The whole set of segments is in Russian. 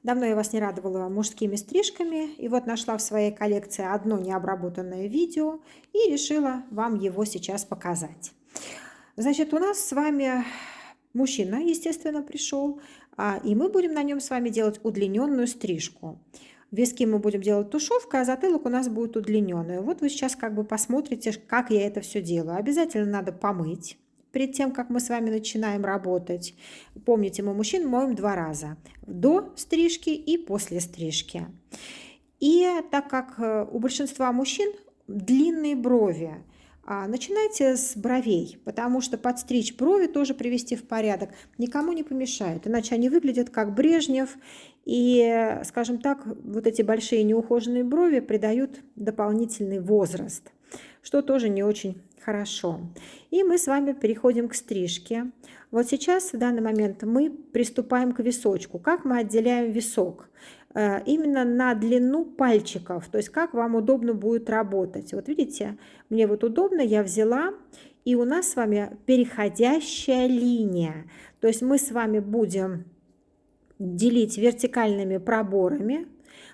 Давно я вас не радовала мужскими стрижками, и вот нашла в своей коллекции одно необработанное видео и решила вам его сейчас показать. Значит, у нас с вами мужчина, естественно, пришел, и мы будем на нем с вами делать удлиненную стрижку. Виски мы будем делать тушевкой, а затылок у нас будет удлиненный. Вот вы сейчас как бы посмотрите, как я это все делаю. Обязательно надо помыть перед тем, как мы с вами начинаем работать. Помните, мы мужчин моем 2 раза. До стрижки и после стрижки. И так как у большинства мужчин длинные брови, начинайте с бровей, потому что подстричь брови, тоже привести в порядок, никому не помешает. Иначе они выглядят как Брежнев. И, скажем так, вот эти большие неухоженные брови придают дополнительный возраст, что тоже не очень хорошо. И мы с вами переходим к стрижке. Вот сейчас, в данный момент, мы приступаем к височку. Как мы отделяем висок? Именно на длину пальчиков, то есть как вам удобно будет работать. Вот видите, мне вот удобно, я взяла, и у нас с вами переходящая линия. То есть мы с вами будем делить вертикальными проборами.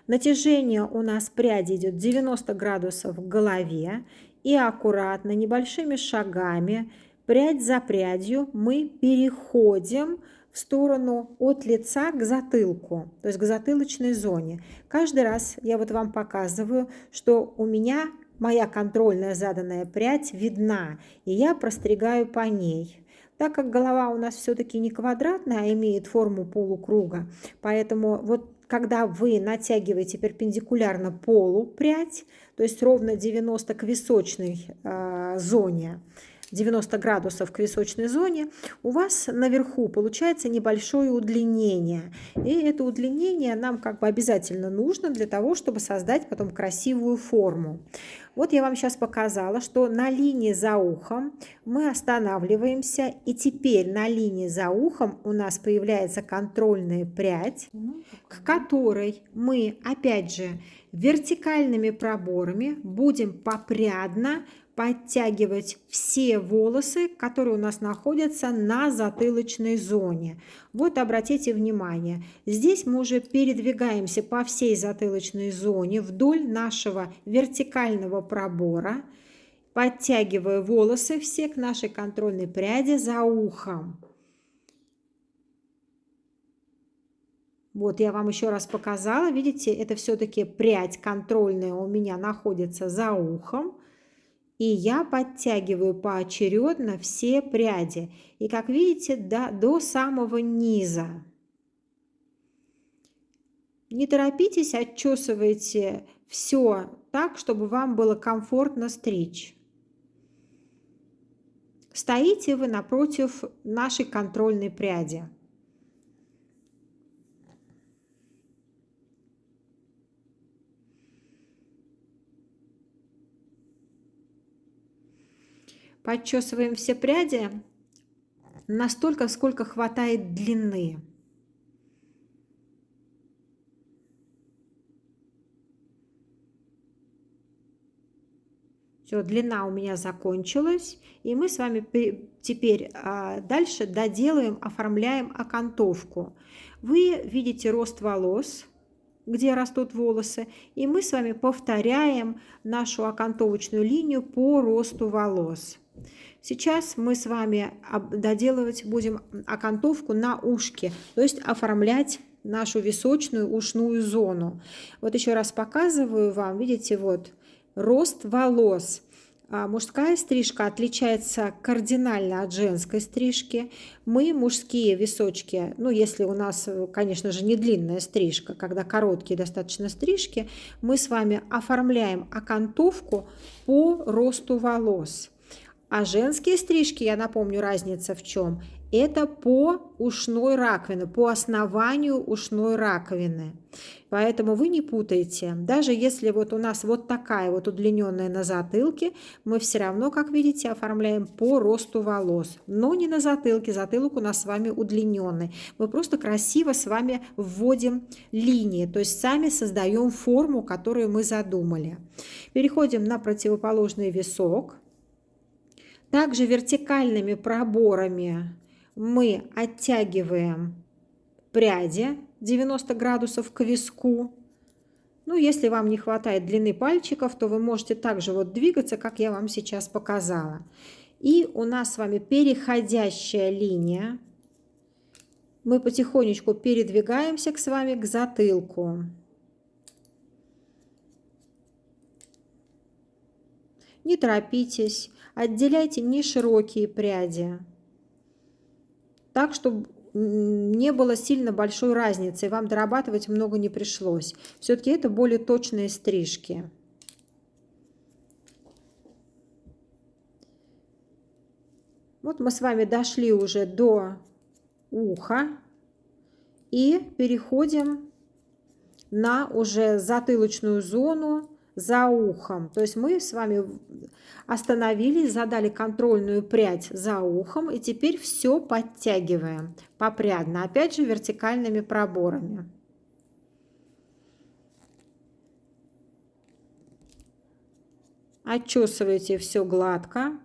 Натяжение у нас пряди идет 90 градусов в голове, и аккуратно, небольшими шагами, прядь за прядью мы переходим в сторону от лица к затылку, то есть к затылочной зоне. Каждый раз я вот вам показываю, что у меня моя контрольная заданная прядь видна, и я простригаю по ней. Так как голова у нас все-таки не квадратная, а имеет форму полукруга, поэтому вот когда вы натягиваете перпендикулярно полу прядь, то есть ровно 90 к височной зоне, 90 градусов к височной зоне, у вас наверху получается небольшое удлинение. И это удлинение нам как бы обязательно нужно для того, чтобы создать потом красивую форму. Вот я вам сейчас показала, что на линии за ухом мы останавливаемся, и теперь на линии за ухом у нас появляется контрольная прядь, к которой мы опять же вертикальными проборами будем попрядно подтягивать все волосы, которые у нас находятся на затылочной зоне. Вот обратите внимание, здесь мы уже передвигаемся по всей затылочной зоне вдоль нашего вертикального пробора, подтягивая волосы все к нашей контрольной пряди за ухом. Вот я вам еще раз показала, видите, это все-таки прядь контрольная у меня находится за ухом. И я подтягиваю поочередно все пряди. И как видите, до самого низа. Не торопитесь, отчесывайте все так, чтобы вам было комфортно стричь. Стоите вы напротив нашей контрольной пряди. Подчесываем все пряди настолько, сколько хватает длины. Все, длина у меня закончилась, и мы с вами теперь дальше доделаем, оформляем окантовку. Вы видите рост волос, где растут волосы, и мы с вами повторяем нашу окантовочную линию по росту волос. Сейчас мы с вами доделывать будем окантовку на ушке, то есть оформлять нашу височную ушную зону. Вот еще раз показываю вам, видите, вот рост волос. Мужская стрижка отличается кардинально от женской стрижки. Мы мужские височки, ну если у нас, конечно же, не длинная стрижка, когда короткие достаточно стрижки, мы с вами оформляем окантовку по росту волос. А женские стрижки, я напомню, разница в чем? Это по ушной раковине, по основанию ушной раковины. Поэтому вы не путайте. Даже если вот у нас вот такая вот удлиненная на затылке, мы все равно, как видите, оформляем по росту волос. Но не на затылке. Затылок у нас с вами удлиненный. Мы просто красиво с вами вводим линии. То есть сами создаем форму, которую мы задумали. Переходим на противоположный висок. Также вертикальными проборами мы оттягиваем пряди 90 градусов к виску. Ну, если вам не хватает длины пальчиков, то вы можете также вот двигаться, как я вам сейчас показала. И у нас с вами переходящая линия. Мы потихонечку передвигаемся с вами к затылку. Не торопитесь, отделяйте не широкие пряди, так, чтобы не было сильно большой разницы, и вам дорабатывать много не пришлось. Все-таки это более точные стрижки. Вот мы с вами дошли уже до уха и переходим на уже затылочную зону за ухом. То есть мы с вами остановились, задали контрольную прядь за ухом, и теперь все подтягиваем попрядно, опять же вертикальными проборами. Отчесывайте все гладко.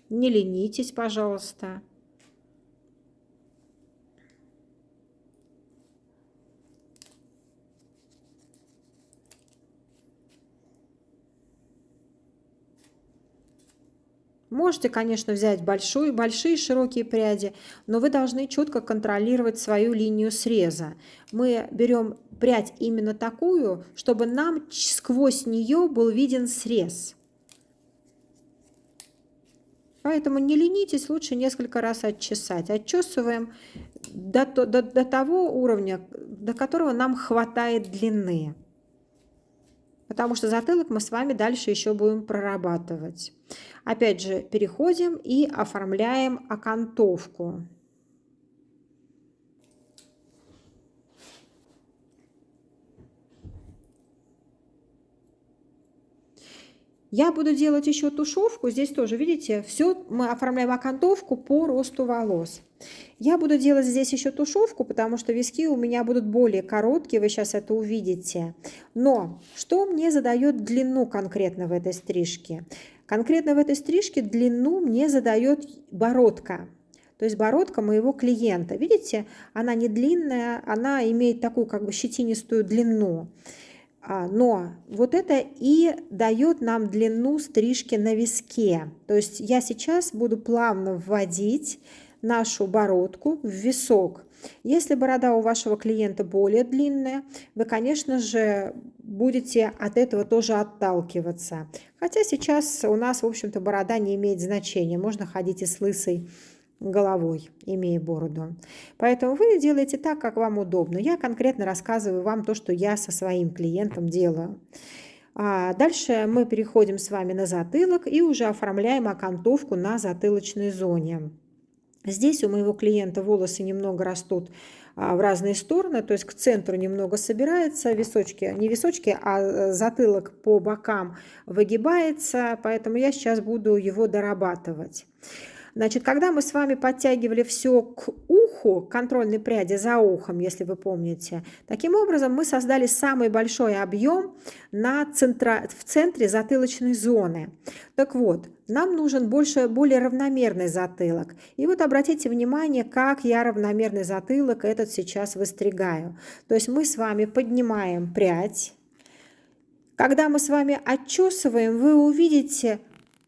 Не ленитесь, пожалуйста. Можете, конечно, взять большие широкие пряди, но вы должны четко контролировать свою линию среза. Мы берем прядь именно такую, чтобы нам сквозь нее был виден срез. Поэтому не ленитесь, лучше несколько раз отчесать. Отчесываем до того уровня, до которого нам хватает длины. Потому что затылок мы с вами дальше еще будем прорабатывать. Опять же, переходим и оформляем окантовку. Я буду делать еще тушевку. Здесь тоже, видите, все мы оформляем окантовку по росту волос. Я буду делать здесь еще тушевку, потому что виски у меня будут более короткие, вы сейчас это увидите. Но что мне задает длину конкретно в этой стрижке? Конкретно в этой стрижке длину мне задает бородка. То есть бородка моего клиента. Видите, она не длинная, она имеет такую как бы щетинистую длину. Но вот это и дает нам длину стрижки на виске. То есть я сейчас буду плавно вводить нашу бородку в висок. Если борода у вашего клиента более длинная, вы, конечно же, будете от этого тоже отталкиваться. Хотя сейчас у нас, в общем-то, борода не имеет значения. Можно ходить и с лысой головой, имея бороду. Поэтому вы делаете так, как вам удобно. Я конкретно рассказываю вам то, что я со своим клиентом делаю. Дальше мы переходим с вами на затылок и уже оформляем окантовку на затылочной зоне. Здесь у моего клиента волосы немного растут в разные стороны, то есть к центру немного собирается, височки, не височки, а затылок по бокам выгибается, поэтому я сейчас буду его дорабатывать. Значит, когда мы с вами подтягивали все к уху, к контрольной пряди за ухом, если вы помните, таким образом мы создали самый большой объем в центре затылочной зоны. Так вот, нам нужен более равномерный затылок. И вот обратите внимание, как я равномерный затылок этот сейчас выстригаю. То есть мы с вами поднимаем прядь. Когда мы с вами отчесываем, вы увидите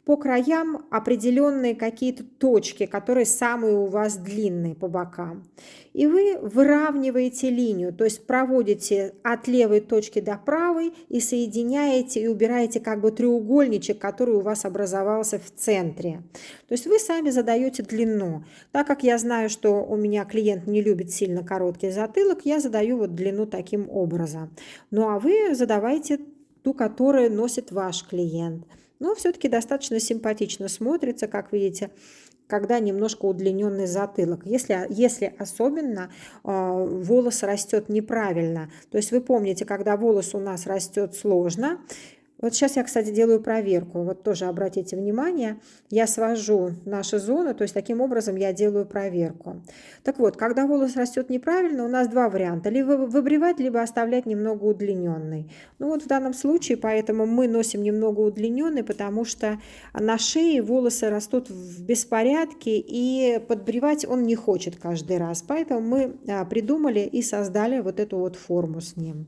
по краям определенные какие-то точки, которые самые у вас длинные по бокам. И вы выравниваете линию, то есть проводите от левой точки до правой и соединяете и убираете как бы треугольничек, который у вас образовался в центре. То есть вы сами задаете длину. Так как я знаю, что у меня клиент не любит сильно короткий затылок, я задаю вот длину таким образом. Ну а вы задавайте ту, которую носит ваш клиент. Но все-таки достаточно симпатично смотрится, как видите, когда немножко удлиненный затылок. Если особенно волос растет неправильно. То есть вы помните, когда волос у нас растет сложно, Вот сейчас я, кстати, делаю проверку. Вот тоже обратите внимание, я свожу наши зоны, то есть таким образом я делаю проверку. Так вот, когда волос растет неправильно, у нас два варианта. Либо выбривать, либо оставлять немного удлиненный. Ну вот в данном случае, поэтому мы носим немного удлиненный, потому что на шее волосы растут в беспорядке, и подбривать он не хочет каждый раз. Поэтому мы придумали и создали вот эту вот форму с ним.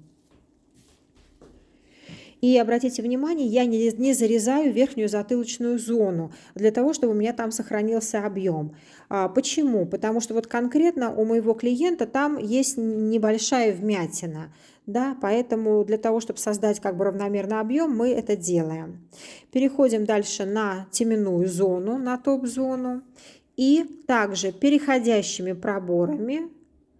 И обратите внимание, я не зарезаю верхнюю затылочную зону для того, чтобы у меня там сохранился объем. Почему? Потому что вот конкретно у моего клиента там есть небольшая вмятина. Да, поэтому для того, чтобы создать как бы равномерный объем, мы это делаем. Переходим дальше на теменную зону, на топ-зону. И также переходящими проборами,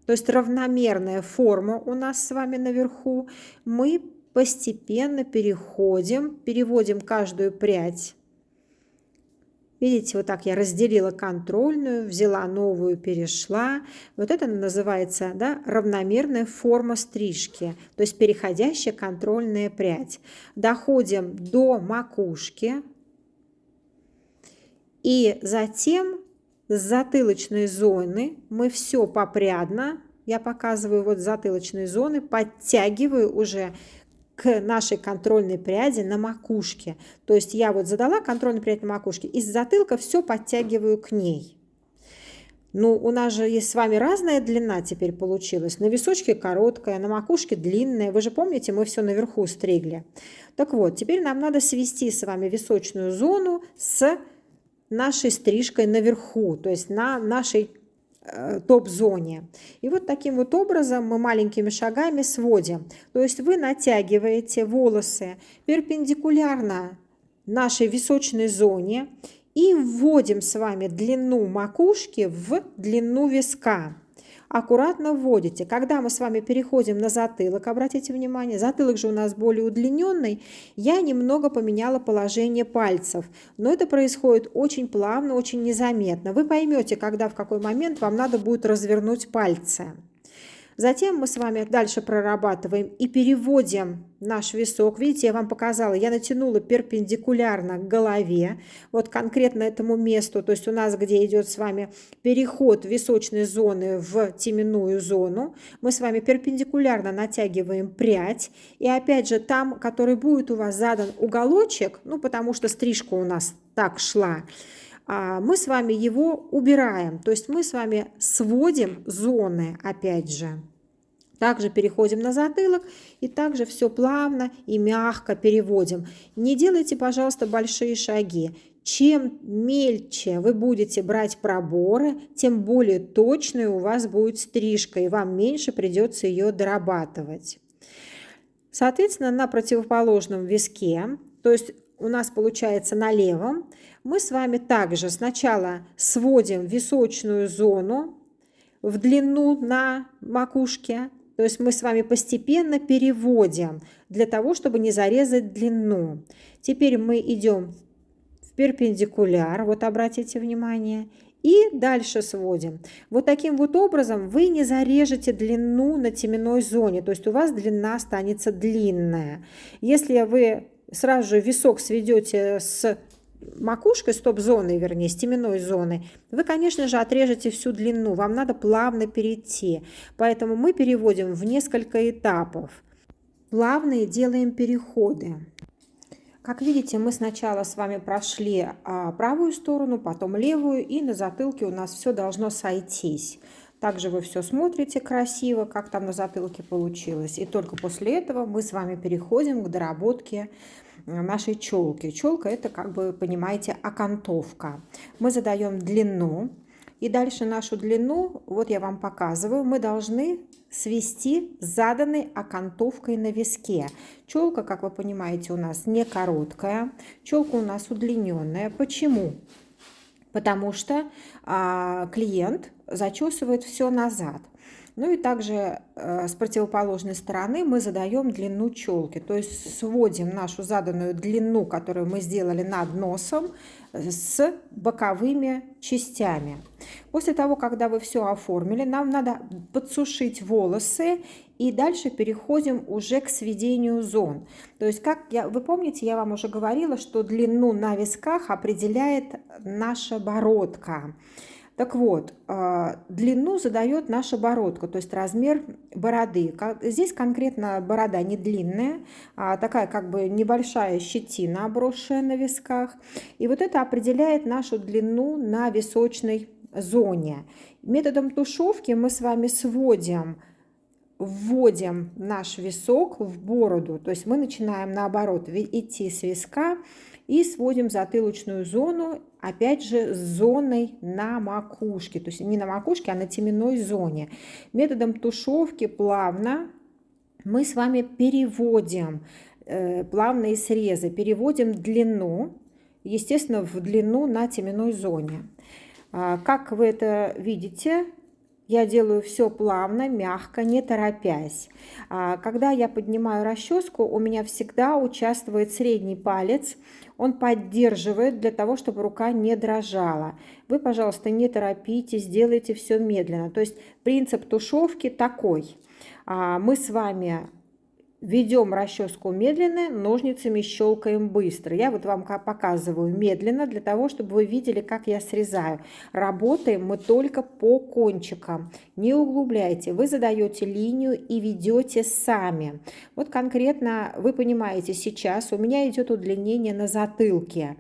то есть равномерная форма у нас с вами наверху, мы постепенно переводим каждую прядь. Видите, вот так я разделила контрольную, взяла новую, перешла. Вот это называется, да, равномерная форма стрижки, то есть переходящая контрольная прядь. Доходим до макушки. И затем с затылочной зоны мы все попрядно, я показываю вот затылочные зоны, подтягиваю уже к нашей контрольной пряди на макушке. То есть я вот задала контрольную прядь на макушке, и с затылка все подтягиваю к ней. Ну, у нас же есть с вами разная длина теперь получилась. На височке короткая, на макушке длинная. Вы же помните, мы все наверху стригли. Так вот, теперь нам надо свести с вами височную зону с нашей стрижкой наверху, то есть на нашей топ-зоне. И вот таким вот образом мы маленькими шагами сводим. То есть вы натягиваете волосы перпендикулярно нашей височной зоне и вводим с вами длину макушки в длину виска. Аккуратно вводите. Когда мы с вами переходим на затылок, обратите внимание, затылок же у нас более удлиненный, я немного поменяла положение пальцев, но это происходит очень плавно, очень незаметно. Вы поймете, когда, в какой момент вам надо будет развернуть пальцы. Затем мы с вами дальше прорабатываем и переводим наш висок. Видите, я вам показала, я натянула перпендикулярно к голове, вот конкретно этому месту, то есть у нас, где идет с вами переход височной зоны в теменную зону, мы с вами перпендикулярно натягиваем прядь, и опять же там, который будет у вас задан уголочек, ну потому что стрижка у нас так шла, мы с вами его убираем, то есть мы с вами сводим зоны, опять же. Также переходим на затылок и также все плавно и мягко переводим. Не делайте, пожалуйста, большие шаги. Чем мельче вы будете брать проборы, тем более точной у вас будет стрижка, и вам меньше придется ее дорабатывать. Соответственно, на противоположном виске, то есть у нас получается на левом, мы с вами также сначала сводим височную зону в длину на макушке, то есть мы с вами постепенно переводим для того, чтобы не зарезать длину. Теперь мы идем в перпендикуляр, вот обратите внимание, и дальше сводим. Вот таким вот образом вы не зарежете длину на теменной зоне, то есть у вас длина останется длинная. Если вы сразу же висок сведете с макушкой, с топ-зоной, вернее, с теменной зоной, вы, конечно же, отрежете всю длину. Вам надо плавно перейти. Поэтому мы переводим в несколько этапов. Плавные делаем переходы. Как видите, мы сначала с вами прошли правую сторону, потом левую, и на затылке у нас все должно сойтись. Также вы все смотрите красиво, как там на затылке получилось. И только после этого мы с вами переходим к доработке нашей челки. Челка — это, как бы понимаете, окантовка. Мы задаем длину, и дальше нашу длину, вот я вам показываю, мы должны свести с заданной окантовкой на виске. Челка, как вы понимаете, у нас не короткая, челка у нас удлиненная. Почему? Потому что клиент зачесывает все назад. Ну и также с противоположной стороны мы задаем длину челки, то есть сводим нашу заданную длину, которую мы сделали над носом, с боковыми частями. После того, когда вы все оформили, нам надо подсушить волосы, и дальше переходим уже к сведению зон. То есть, вы помните, я вам уже говорила, что длину на висках определяет наша бородка. Так вот, длину задает наша бородка, то есть размер бороды. Здесь конкретно борода не длинная, а такая как бы небольшая щетина, обросшая на висках. И вот это определяет нашу длину на височной зоне. Методом тушевки мы с вами вводим наш висок в бороду, то есть мы начинаем наоборот идти с виска и сводим затылочную зону, опять же, с зоной на макушке, то есть не на макушке, а на теменной зоне. Методом тушевки плавно мы с вами переводим плавные срезы, переводим длину, естественно, в длину на теменной зоне. Как вы это видите, я делаю все плавно, мягко, не торопясь. Когда я поднимаю расческу, у меня всегда участвует средний палец. Он поддерживает для того, чтобы рука не дрожала. Вы, пожалуйста, не торопитесь, делайте все медленно. То есть принцип тушевки такой. Мы с вами ведем расческу медленно, ножницами щелкаем быстро. Я вот вам показываю медленно, для того, чтобы вы видели, как я срезаю. Работаем мы только по кончикам. Не углубляйте. Вы задаете линию и ведете сами. Вот конкретно вы понимаете, сейчас у меня идет удлинение на затылке.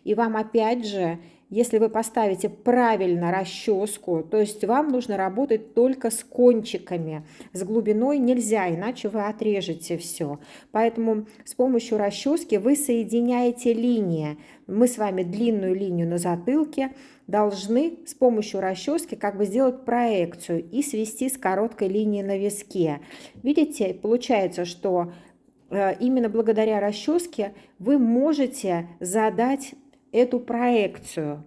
И вам опять же, если вы поставите правильно расческу, то есть вам нужно работать только с кончиками, с глубиной нельзя, иначе вы отрежете все. Поэтому с помощью расчески вы соединяете линии. Мы с вами длинную линию на затылке должны с помощью расчески как бы сделать проекцию и свести с короткой линией на виске. Видите, получается, что именно благодаря расческе вы можете задать эту проекцию,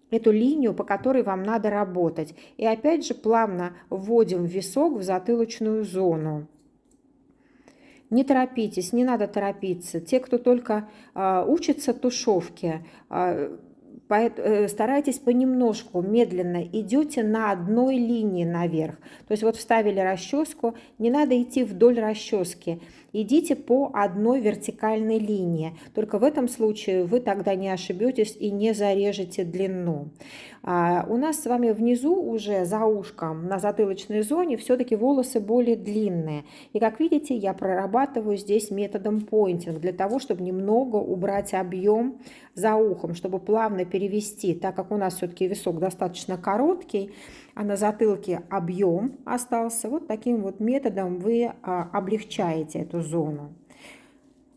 эту линию, по которой вам надо работать. И опять же плавно вводим висок в затылочную зону. Не торопитесь, не надо торопиться. Те, кто только учится тушевке, старайтесь понемножку, медленно идете на одной линии наверх. То есть вот вставили расческу, не надо идти вдоль расчески. Идите по одной вертикальной линии. Только в этом случае вы тогда не ошибетесь и не зарежете длину. У нас с вами внизу уже за ушком на затылочной зоне все-таки волосы более длинные. И как видите, я прорабатываю здесь методом поинтинг для того, чтобы немного убрать объем за ухом, чтобы плавно перевести, так как у нас все-таки висок достаточно короткий, а на затылке объем остался. Вот таким вот методом вы облегчаете эту зону.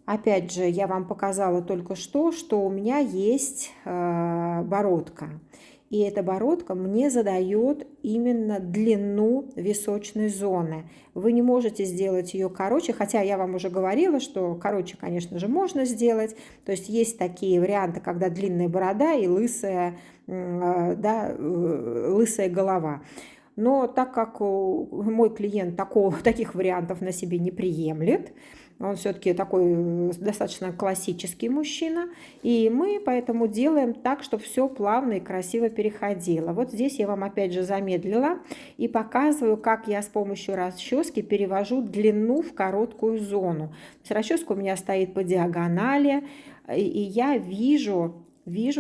Опять же, я вам показала только что у меня есть бородка. И эта бородка мне задает именно длину височной зоны. Вы не можете сделать ее короче, хотя я вам уже говорила, что короче, конечно же, можно сделать. То есть есть такие варианты, когда длинная борода и лысая голова. Но так как мой клиент таких вариантов на себе не приемлет, он все-таки такой достаточно классический мужчина, и мы поэтому делаем так, чтобы все плавно и красиво переходило. Вот здесь я вам опять же замедлила и показываю, как я с помощью расчески перевожу длину в короткую зону. То есть расческа у меня стоит по диагонали, и я вижу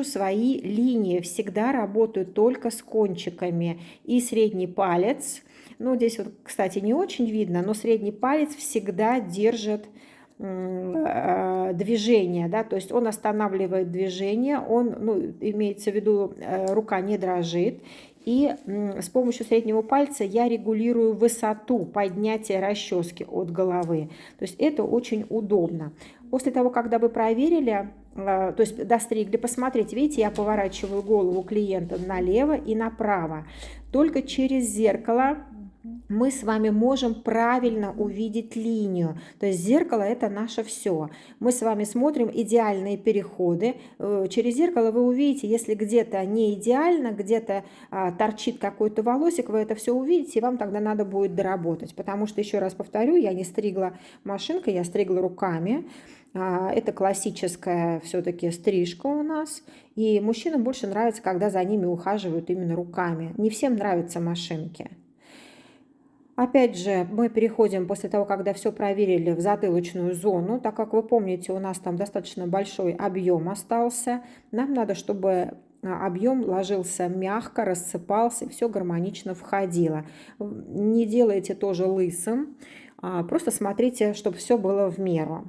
свои линии, всегда работаю только с кончиками. И средний палец, ну здесь вот, кстати, не очень видно, но средний палец всегда держит движение, да, то есть он останавливает движение, имеется в виду, рука не дрожит. И с помощью среднего пальца я регулирую высоту поднятия расчески от головы. То есть это очень удобно. После того, когда вы проверили, то есть достригли, посмотрите, видите, я поворачиваю голову клиента налево и направо. Только через зеркало мы с вами можем правильно увидеть линию. То есть зеркало – это наше все. Мы с вами смотрим идеальные переходы. Через зеркало вы увидите, если где-то не идеально, где-то торчит какой-то волосик, вы это все увидите, и вам тогда надо будет доработать. Потому что, еще раз повторю, я не стригла машинкой, я стригла руками. Это классическая все-таки стрижка у нас. И мужчинам больше нравится, когда за ними ухаживают именно руками. Не всем нравятся машинки. Опять же, мы переходим после того, когда все проверили, в затылочную зону. Так как вы помните, у нас там достаточно большой объем остался. Нам надо, чтобы объем ложился мягко, рассыпался, и все гармонично входило. Не делайте тоже лысым, просто смотрите, чтобы все было в меру.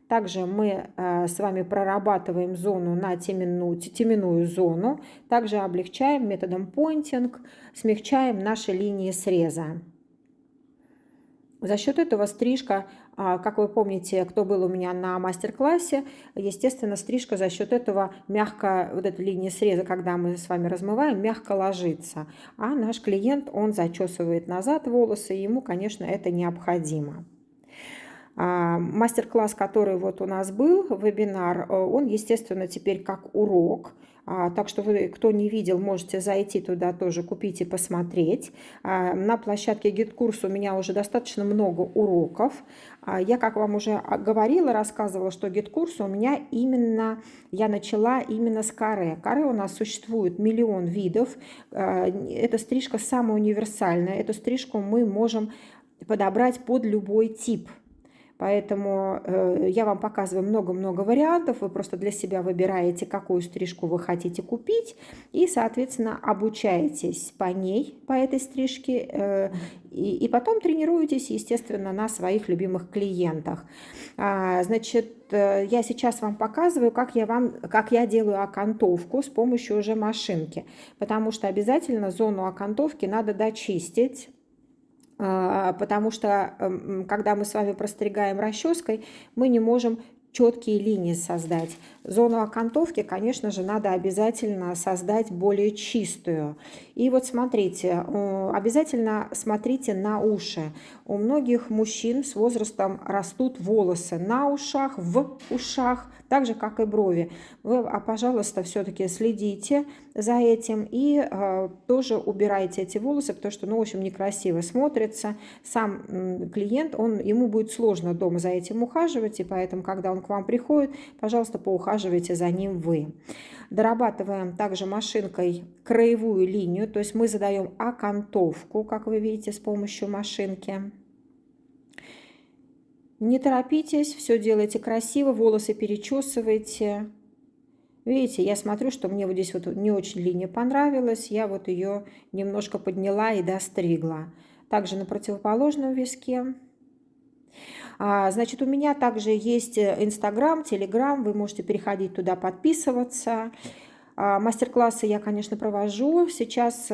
Также мы с вами прорабатываем зону на теменную зону. Также облегчаем методом поинтинг, смягчаем наши линии среза. За счет этого стрижка, как вы помните, кто был у меня на мастер-классе, естественно, стрижка за счет этого мягко, вот эта линия среза, когда мы с вами размываем, мягко ложится. А наш клиент, он зачесывает назад волосы, и ему, конечно, это необходимо. Мастер-класс, который вот у нас был, вебинар, он, естественно, теперь как урок. Так что вы, кто не видел, можете зайти туда тоже, купить и посмотреть. На площадке гид-курс у меня уже достаточно много уроков. Я, как вам уже говорила, рассказывала, что гид-курс у меня именно, я начала именно с каре. Каре у нас существует миллион видов. Эта стрижка самая универсальная. Эту стрижку мы можем подобрать под любой тип. Поэтому я вам показываю много-много вариантов. Вы просто для себя выбираете, какую стрижку вы хотите купить. И, соответственно, обучаетесь по ней, по этой стрижке. И потом тренируетесь, естественно, на своих любимых клиентах. Значит, я сейчас вам показываю, как я делаю окантовку с помощью уже машинки. Потому что обязательно зону окантовки надо дочистить. Потому что, когда мы с вами простригаем расческой, мы не можем четкие линии создать. Зону окантовки, конечно же, надо обязательно создать более чистую. И вот смотрите, обязательно смотрите на уши. У многих мужчин с возрастом растут волосы на ушах, в ушах, так же, как и брови. Вы, пожалуйста, все-таки следите за этим и тоже убирайте эти волосы, потому что, ну, в общем, некрасиво смотрится. Сам клиент, ему будет сложно дома за этим ухаживать, и поэтому, когда он к вам приходит, пожалуйста, поухаживайте за ним вы. Дорабатываем также машинкой краевую линию, то есть мы задаем окантовку, как вы видите, с помощью машинки. Не торопитесь, все делайте красиво, волосы перечесывайте. Видите, я смотрю, что мне вот здесь вот не очень линия понравилась, я вот ее немножко подняла и достригла. Также на противоположном виске. Значит, у меня также есть Инстаграм, Телеграм, вы можете переходить туда, подписываться. Мастер-классы я, конечно, провожу. Сейчас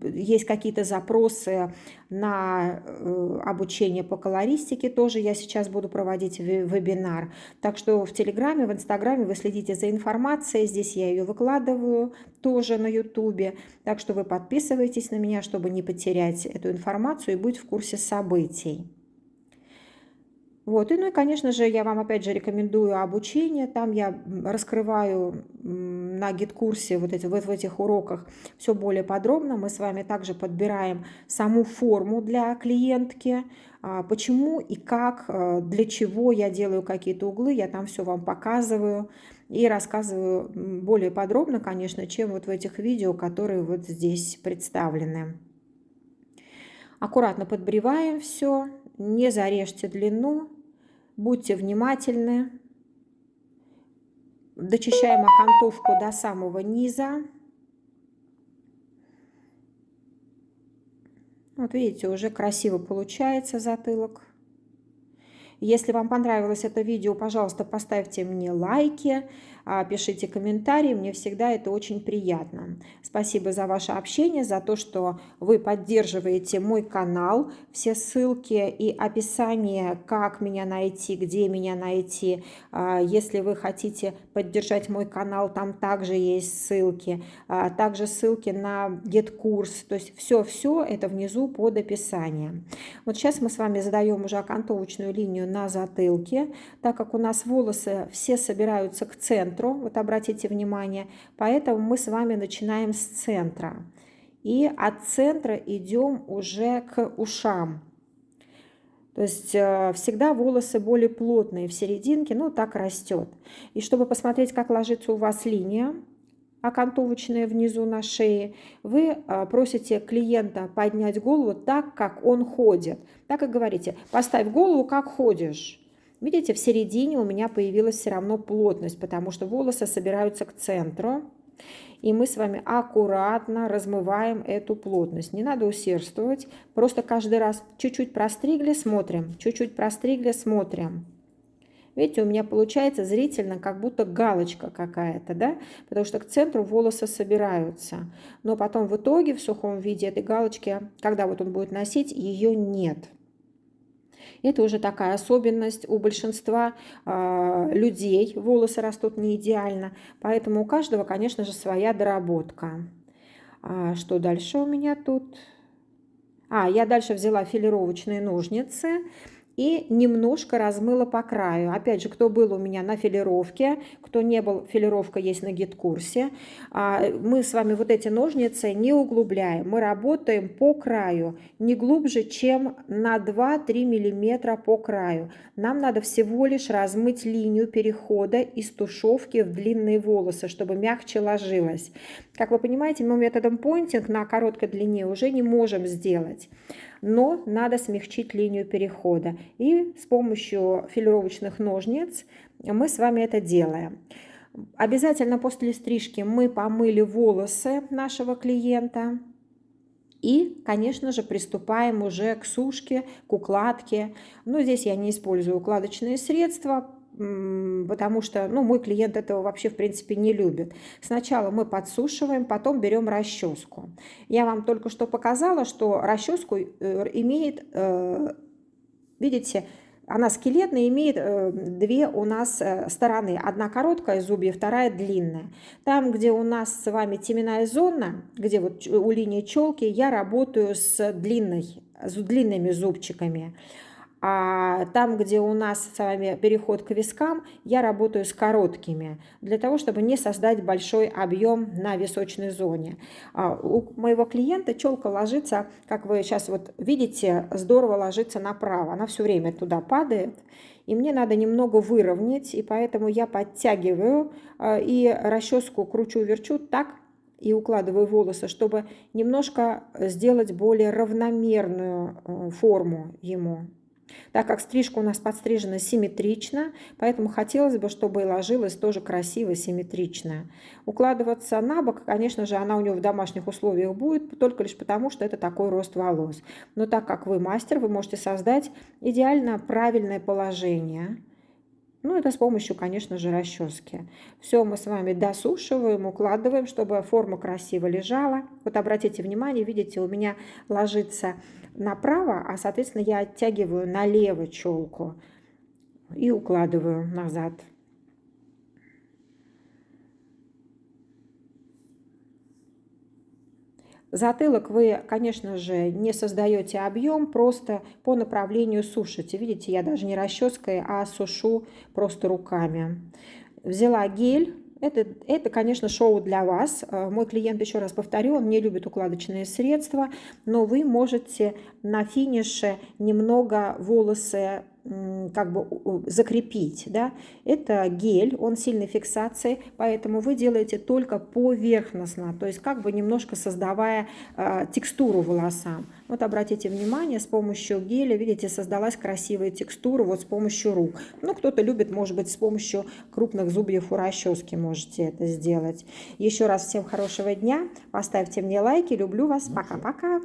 есть какие-то запросы на обучение по колористике. Тоже я сейчас буду проводить вебинар. Так что в Телеграме, в Инстаграме вы следите за информацией. Здесь я ее выкладываю тоже на Ютубе. Так что вы подписывайтесь на меня, чтобы не потерять эту информацию и быть в курсе событий. Вот, и, ну и, конечно же, я вам опять же рекомендую обучение. Там я раскрываю на гид-курсе в этих уроках все более подробно. Мы с вами также подбираем саму форму для клиентки, почему и как, для чего я делаю какие-то углы. Я там все вам показываю и рассказываю более подробно, конечно, чем вот в этих видео, которые вот здесь представлены. Аккуратно подбриваем все, не зарежьте длину, будьте внимательны. Дочищаем окантовку до самого низа. Вот видите, уже красиво получается затылок. Если вам понравилось это видео, пожалуйста, поставьте мне лайки, пишите комментарии, мне всегда это очень приятно. Спасибо за ваше общение, за то, что вы поддерживаете мой канал. Все ссылки и описание, как меня найти, где меня найти. Если вы хотите поддержать мой канал, там также есть ссылки. Также ссылки на GetCourse. То есть все это внизу под описанием. Вот сейчас мы с вами задаем уже окантовочную линию на затылке, так как у нас волосы все собираются к центру, вот обратите внимание, поэтому мы с вами начинаем с центра. И от центра идем уже к ушам. То есть всегда волосы более плотные в серединке, ну так растет. И чтобы посмотреть, как ложится у вас линия окантовочная внизу на шее, вы просите клиента поднять голову так, как он ходит. Так и говорите: поставь голову, как ходишь. Видите, в середине у меня появилась все равно плотность, потому что волосы собираются к центру. И мы с вами аккуратно размываем эту плотность. Не надо усердствовать, просто каждый раз чуть-чуть простригли, смотрим, чуть-чуть простригли, смотрим. Видите, у меня получается зрительно как будто галочка какая-то, да? Потому что к центру волосы собираются. Но потом в итоге в сухом виде этой галочки, когда вот он будет носить, ее нет. Это уже такая особенность у большинства людей. Волосы растут не идеально, поэтому у каждого, конечно же, своя доработка. Что дальше у меня тут? Я дальше взяла филировочные ножницы и немножко размыла по краю. Опять же, кто был у меня на филировке, кто не был, филировка есть на гид-курсе. Мы с вами вот эти ножницы не углубляем. Мы работаем по краю, не глубже, чем на 2-3 мм по краю. Нам надо всего лишь размыть линию перехода из тушевки в длинные волосы, чтобы мягче ложилось. Как вы понимаете, мы методом понтинг на короткой длине уже не можем сделать. Но надо смягчить линию перехода. И с помощью филировочных ножниц мы с вами это делаем. Обязательно после стрижки мы помыли волосы нашего клиента. И, конечно же, приступаем уже к сушке, к укладке. Но здесь я не использую укладочные средства, потому что мой клиент этого вообще в принципе не любит. Сначала мы подсушиваем, потом берем расческу. Я вам только что показала, что расческу имеет, видите, она скелетная, имеет две у нас стороны. Одна короткая зубья, вторая длинная. Там, где у нас с вами теменная зона, где вот у линии челки, я работаю с длинными зубчиками. А там, где у нас с вами переход к вискам, я работаю с короткими, для того, чтобы не создать большой объем на височной зоне. У моего клиента челка ложится, как вы сейчас вот видите, здорово ложится направо. Она все время туда падает. И мне надо немного выровнять, и поэтому я подтягиваю и расческу кручу-верчу так, и укладываю волосы, чтобы немножко сделать более равномерную форму ему. Так как стрижка у нас подстрижена симметрично, поэтому хотелось бы, чтобы и ложилась тоже красиво, симметрично. Укладываться на бок, конечно же, она у него в домашних условиях будет, только лишь потому, что это такой рост волос. Но так как вы мастер, вы можете создать идеально правильное положение. Это с помощью, конечно же, расчески. Все мы с вами досушиваем, укладываем, чтобы форма красиво лежала. Вот обратите внимание, видите, у меня ложится направо, а, соответственно, я оттягиваю налево челку и укладываю назад. Затылок вы, конечно же, не создаете объем, просто по направлению сушите. Видите, я даже не расческой, а сушу просто руками. Взяла гель. Это, конечно, шоу для вас. Мой клиент, еще раз повторю, он не любит укладочные средства, но вы можете на финише немного волосы как бы закрепить, да? Это гель, он сильной фиксации, поэтому вы делаете только поверхностно, то есть как бы немножко создавая текстуру волосам. Вот обратите внимание, с помощью геля, видите, создалась красивая текстура вот с помощью рук. Кто-то любит, может быть, с помощью крупных зубьев у расчески можете это сделать. Еще раз всем хорошего дня, поставьте мне лайки, люблю вас, пока-пока.